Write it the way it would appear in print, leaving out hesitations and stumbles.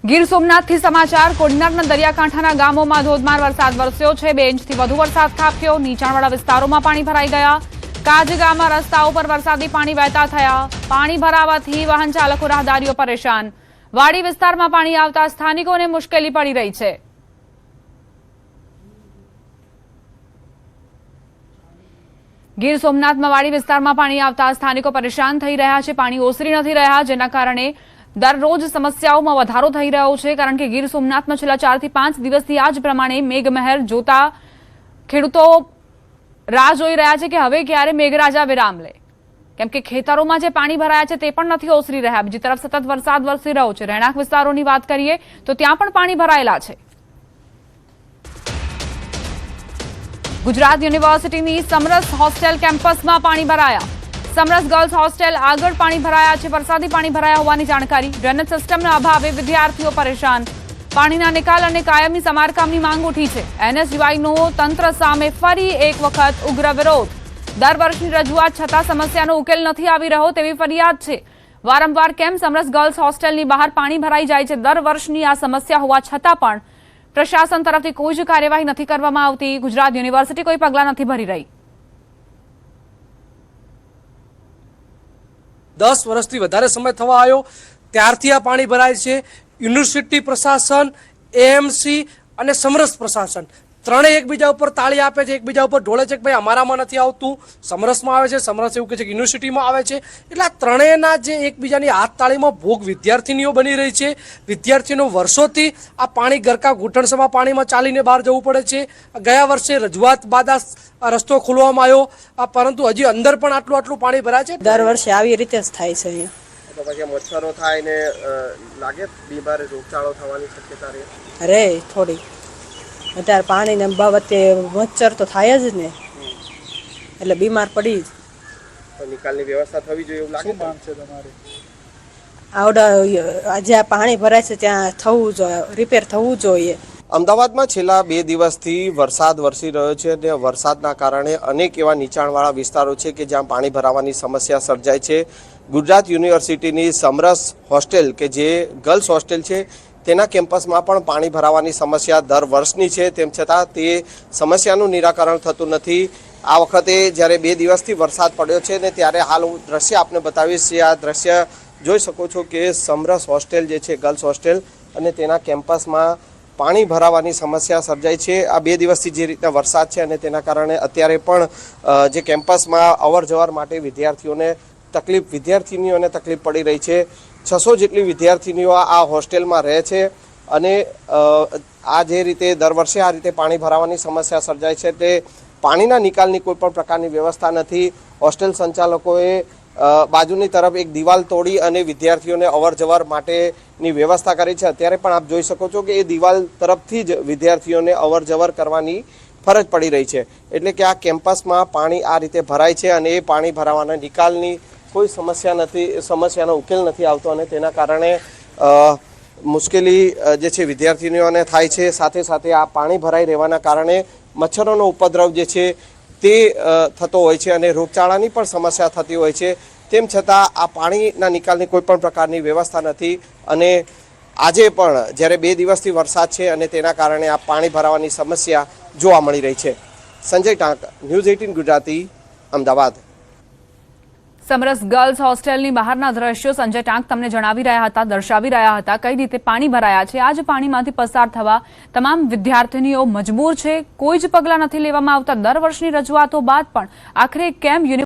ગીર સોમનાથથી સમાચાર કોડીનારના દરિયાકાંઠાના ગામોમાં ધોધમાર વરસાદ વરસ્યો છે। 2 ઇંચથી વધુ વરસાદ ખાબક્યો। નીચાણવાળા વિસ્તારોમાં પાણી ભરાઈ ગયા। કાજ ગામમાં રસ્તાઓ પર વરસાદી પાણી વહેતા થયા। પાણી ભરાવાથી વાહન ચાલકો રાહદારીઓ પરેશાન। વાડી વિસ્તારમાં પાણી આવતા સ્થાનિકોને મુશ્કેલી પડી રહી છે। ગીર સોમનાથમાં વાડી વિસ્તારમાં પાણી આવતા સ્થાનિકો પરેશાન થઈ રહ્યા છે। પાણી ઓસરી નથી રહ્યા, જેના કારણે દરરોજ સમસ્યાઓમાં વધારો થઈ રહ્યો છે। કારણ કે ગીર સોમનાથમાં છેલ્લા 4 થી 5 દિવસથી આ જ પ્રમાણે મેઘમહેર જોતા ખેડૂતો રાહ જોઈ રહ્યા છે કે હવે ક્યારે મેઘરાજા વિરામ લે, કેમ કે ખેતરોમાં જે પાણી ભરાયા છે તે પણ નથી ઓસરી રહ્યા। બીજી તરફ સતત વરસાદ વરસી રહ્યો છે। રહેણાંક વિસ્તારોની વાત કરીએ તો ત્યાં પણ પાણી ભરાયેલા છે। ગુજરાત યુનિવર્સિટીની સમરસ હોસ્ટેલ કેમ્પસમાં પાણી ભરાયા। સમરસ ગર્લ્સ હોસ્ટેલ આગળ પાણી ભરાયા છે। વરસાદી પાણી ભરાયા હોવાની જાણકારી। ડ્રેનેજ સિસ્ટમના અભાવે વિદ્યાર્થીઓ પરેશાન। પાણીના નિકાલ અને કાયમી સમારકામની માંગ ઉઠી છે। એનએસયુઆઈનો તંત્ર સામે ફરી એક વખત ઉગ્ર વિરોધ। દર વર્ષની રજૂઆત છતાં સમસ્યાનો ઉકેલ નથી આવી રહ્યો તેવી ફરિયાદ છે। વારંવાર કેમ સમરસ ગર્લ્સ હોસ્ટેલની બહાર પાણી ભરાઈ જાય છે? દર વર્ષની આ સમસ્યા હોવા છતાં પણ પ્રશાસન તરફથી કોઈ જ કાર્યવાહી નથી કરવામાં આવતી। ગુજરાત યુનિવર્સિટી કોઈ પગલાં નથી ભરી રહી। 10 વર્ષથી વધારે સમય થવા આવ્યો ત્યારથી આ પાણી ભરાય છે। યુનિવર્સિટી પ્રશાસન, એએમસી અને સમરસ પ્રશાસન ત્રણેય એકબીજા ઉપર તાળી આપે છે, એકબીજા ઉપર ઢોળે છે કે ભાઈ અમારામાં નથી આવતું, સમરસમાં આવે છે, સમરસ એવું કહે છે કે યુનિવર્સિટીમાં આવે છે। એટલે આ ત્રણેયના જે એકબીજાની હાથ તાળીમાં ભોગ વિદ્યાર્થીનીઓ બની રહી છે। વિદ્યાર્થીઓ વર્ષોથી આ પાણી ગરકા ઘૂંટણસમાં પાણીમાં ચાલીને બહાર જવું પડે છે। ગયા વર્ષે રજૂઆત બાદ આ રસ્તો ખોલવામાં આવ્યો, પરંતુ હજી અંદર પણ આટલું પાણી ભરાય છે। દર વર્ષે આવી રીતે જ થાય છે અહીંયા। તો પછી મચ્છરો થાય ને લાગે બીમાર રોગચાળો થવાની શક્યતા રહે? અરે થોડી વધારે પાણીને બાબતે મચ્છર તો થાય જ ને, એટલે બીમાર પડી જ। તો નિકાલની વ્યવસ્થા થવી જોઈએ એવું લાગે છે તમારે? આવડા જ્યાં પાણી ભરાય છે ત્યાં થવું જોઈએ, રિપેર થવું જોઈએ। અમદાવાદમાં છેલ્લા 2 દિવસથી વરસાદ વરસી રહ્યો છે અને વરસાદના કારણે અનેક એવા નીચાણવાળા વિસ્તારો છે કે જ્યાં પાણી ભરાવાની સમસ્યા સર્જાય છે। ગુજરાત યુનિવર્સિટીની સમરસ હોસ્ટેલ કે જે ગર્લ્સ હોસ્ટેલ છે તેના કેમ્પસમાં પણ પાણી ભરાવાની સમસ્યા દર વર્ષની છે, તેમ છતાં તે સમસ્યાનું નિરાકરણ થતું નથી। આ વખતે જ્યારે 2 દિવસથી વરસાદ પડ્યો છે ને ત્યારે હાલ હું દ્રશ્ય આપને બતાવીશ। આ દ્રશ્ય જોઈ શકો છો કે સમરસ હોસ્ટેલ જે છે ગર્લ્સ હોસ્ટેલ અને તેના કેમ્પસમાં પાણી ભરાવાની સમસ્યા સર્જાઈ છે। આ 2 દિવસથી જે રીતના વરસાદ છે અને તેના કારણે અત્યારે પણ જે કેમ્પસમાં અવર જવર માટે વિદ્યાર્થીનીઓને તકલીફ પડી રહી છે। 600 જેટલી વિદ્યાર્થીનીઓ આ હોસ્ટેલમાં રહે છે અને આ જે રીતે દર વર્ષે આ રીતે પાણી ભરાવાની સમસ્યા સર્જાય છે તે પાણીના નિકાલની કોઈ પણ પ્રકારની વ્યવસ્થા નથી। હોસ્ટેલ સંચાલકોએ બાજુની તરફ એક દિવાલ તોડી અને વિદ્યાર્થીઓને અવર જવર માટેની વ્યવસ્થા કરી છે। અત્યારે પણ આપ જોઈ શકો છો કે એ દિવાલ તરફથી જ વિદ્યાર્થીઓને અવર જવર કરવાની ફરજ પડી રહી છે। એટલે કે આ કેમ્પસમાં પાણી આ રીતે ભરાય છે અને એ પાણી ભરાવાના નિકાલની કોઈ સમસ્યા નથી, સમસ્યાનો ઉકેલ નથી આવતો અને તેના કારણે મુશ્કેલી જે છે વિદ્યાર્થીનીઓને થાય છે। સાથે સાથે આ પાણી ભરાઈ રહેવાના કારણે મચ્છરોનો ઉપદ્રવ જે છે તે થતો હોય છે અને રોગચાળાની પણ સમસ્યા થતી હોય છે। તેમ છતાં આ પાણીના નિકાલની કોઈ પણ પ્રકારની વ્યવસ્થા નથી અને આજે પણ જ્યારે 2 દિવસથી વરસાદ છે અને તેના કારણે આ પાણી ભરાવાની સમસ્યા જોવા મળી રહી છે। સંજય ટાંક, ન્યૂઝ 18 ગુજરાતી, અમદાવાદ। સમરસ ગર્લ્સ હોસ્ટેલની બહારના દ્રશ્યો સંજય ટાંક તમને જણાવી રહ્યા હતા, દર્શાવી રહ્યા હતા કઈ રીતે પાણી ભરાયા છે। આ જ પાણીમાંથી પસાર થવા તમામ વિદ્યાર્થીનીઓ મજબૂર છે। કોઈ જ પગલાં નથી લેવામાં આવતા। દર વર્ષની રજૂઆતો બાદ પણ આખરે કેમ